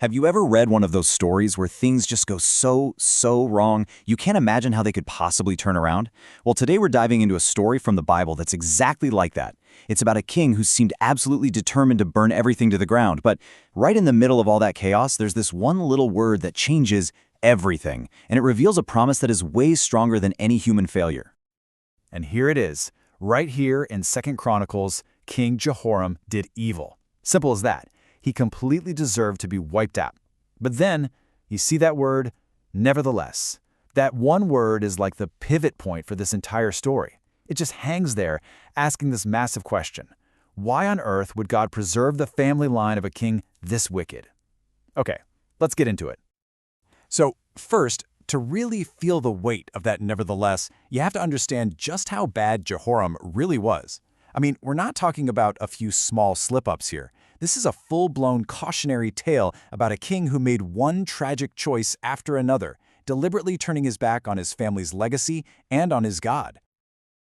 Have you ever read one of those stories where things just go so wrong, you can't imagine how they could possibly turn around? Well, today we're diving into a story from the Bible that's exactly like that. It's about a king who seemed absolutely determined to burn everything to the ground, but right in the middle of all that chaos, there's this one little word that changes everything, and it reveals a promise that is way stronger than any human failure. And here it is, right here in 2 Chronicles, King Jehoram did evil. Simple as that. He completely deserved to be wiped out. But then, you see that word, nevertheless. That one word is like the pivot point for this entire story. It just hangs there, asking this massive question. Why on earth would God preserve the family line of a king this wicked? Okay, let's get into it. So, first, to really feel the weight of that nevertheless, you have to understand just how bad Jehoram really was. I mean, we're not talking about a few small slip-ups here. This is a full-blown cautionary tale about a king who made one tragic choice after another, deliberately turning his back on his family's legacy and on his God.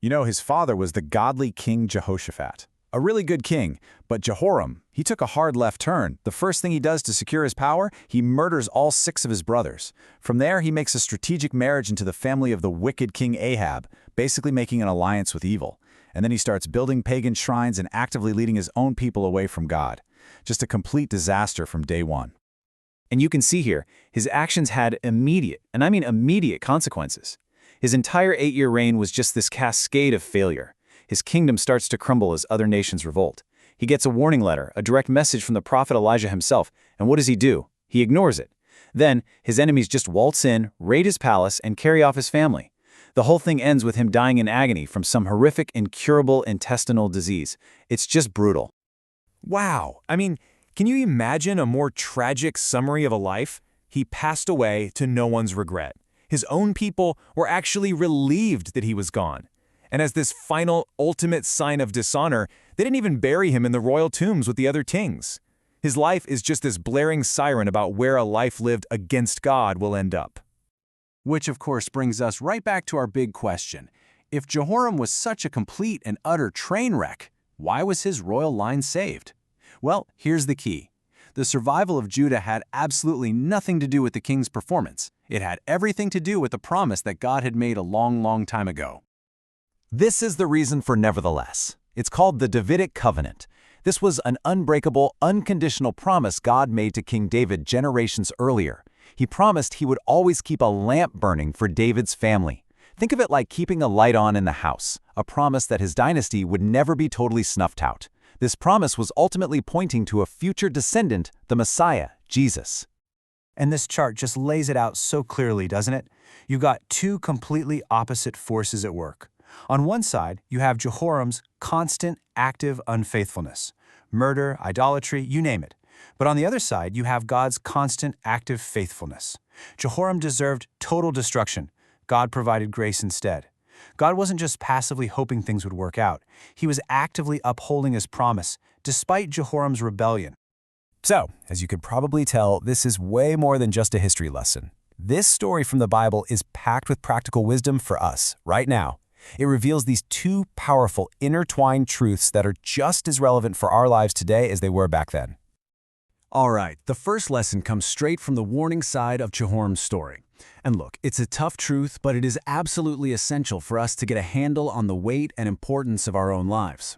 You know, his father was the godly King Jehoshaphat, a really good king, but Jehoram, he took a hard left turn. The first thing he does to secure his power, he murders all 6 of his brothers. From there, he makes a strategic marriage into the family of the wicked King Ahab, basically making an alliance with evil. And then he starts building pagan shrines and actively leading his own people away from God. Just a complete disaster from day one. And you can see here, his actions had immediate, and I mean immediate consequences. His entire 8-year reign was just this cascade of failure. His kingdom starts to crumble as other nations revolt. He gets a warning letter, a direct message from the prophet Elijah himself, and what does he do? He ignores it. Then, his enemies just waltz in, raid his palace, and carry off his family. The whole thing ends with him dying in agony from some horrific, incurable intestinal disease. It's just brutal. Wow, I mean, can you imagine a more tragic summary of a life? He passed away to no one's regret. His own people were actually relieved that he was gone. And as this final, ultimate sign of dishonor, they didn't even bury him in the royal tombs with the other kings. His life is just this blaring siren about where a life lived against God will end up. Which, of course, brings us right back to our big question. If Jehoram was such a complete and utter train wreck, why was his royal line saved? Well, here's the key. The survival of Judah had absolutely nothing to do with the king's performance. It had everything to do with the promise that God had made a long time ago. This is the reason for nevertheless. It's called the Davidic covenant. This was an unbreakable, unconditional promise God made to King David generations earlier. He promised he would always keep a lamp burning for David's family. Think of it like keeping a light on in the house, a promise that his dynasty would never be totally snuffed out. This promise was ultimately pointing to a future descendant, the Messiah, Jesus. And this chart just lays it out so clearly, doesn't it? You've got 2 completely opposite forces at work. On one side, you have Jehoram's constant, active unfaithfulness. Murder, idolatry, you name it. But on the other side, you have God's constant, active faithfulness. Jehoram deserved total destruction. God provided grace instead. God wasn't just passively hoping things would work out. He was actively upholding his promise, despite Jehoram's rebellion. So, as you could probably tell, this is way more than just a history lesson. This story from the Bible is packed with practical wisdom for us, right now. It reveals these 2 powerful, intertwined truths that are just as relevant for our lives today as they were back then. All right, the first lesson comes straight from the warning side of Jehoram's story. And look, it's a tough truth, but it is absolutely essential for us to get a handle on the weight and importance of our own lives.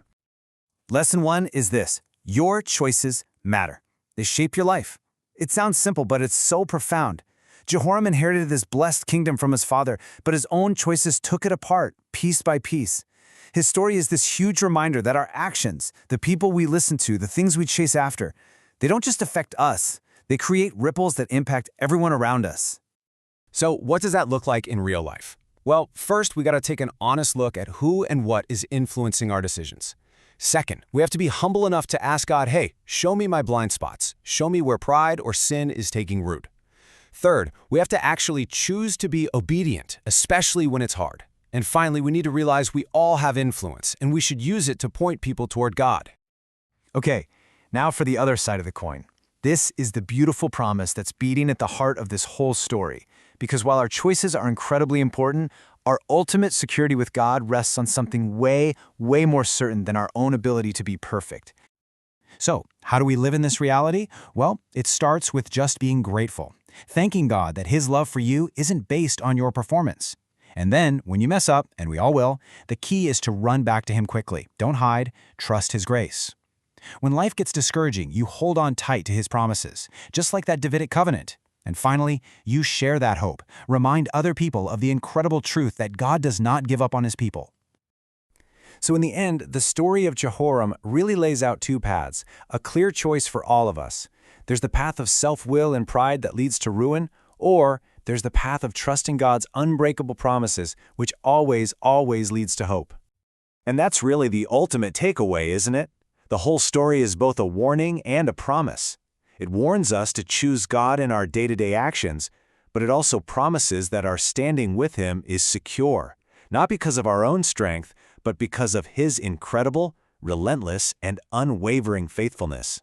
Lesson 1 is this: your choices matter. They shape your life. It sounds simple, but it's so profound. Jehoram inherited this blessed kingdom from his father, but his own choices took it apart, piece by piece. His story is this huge reminder that our actions, the people we listen to, the things we chase after, they don't just affect us. They create ripples that impact everyone around us. So what does that look like in real life? Well, first, we got to take an honest look at who and what is influencing our decisions. Second, we have to be humble enough to ask God, hey, show me my blind spots. Show me where pride or sin is taking root. Third, we have to actually choose to be obedient, especially when it's hard. And finally, we need to realize we all have influence, and we should use it to point people toward God. Okay, now for the other side of the coin. This is the beautiful promise that's beating at the heart of this whole story. Because while our choices are incredibly important, our ultimate security with God rests on something way more certain than our own ability to be perfect. So, how do we live in this reality? Well, it starts with just being grateful, thanking God that His love for you isn't based on your performance. And then, when you mess up, and we all will, the key is to run back to Him quickly. Don't hide, trust His grace. When life gets discouraging, you hold on tight to His promises, just like that Davidic covenant. And finally, you share that hope. Remind other people of the incredible truth that God does not give up on His people. So in the end, the story of Jehoram really lays out two paths, a clear choice for all of us. There's the path of self-will and pride that leads to ruin, or there's the path of trusting God's unbreakable promises, which always leads to hope. And that's really the ultimate takeaway, isn't it? The whole story is both a warning and a promise. It warns us to choose God in our day-to-day actions, but it also promises that our standing with Him is secure, not because of our own strength, but because of His incredible, relentless, and unwavering faithfulness.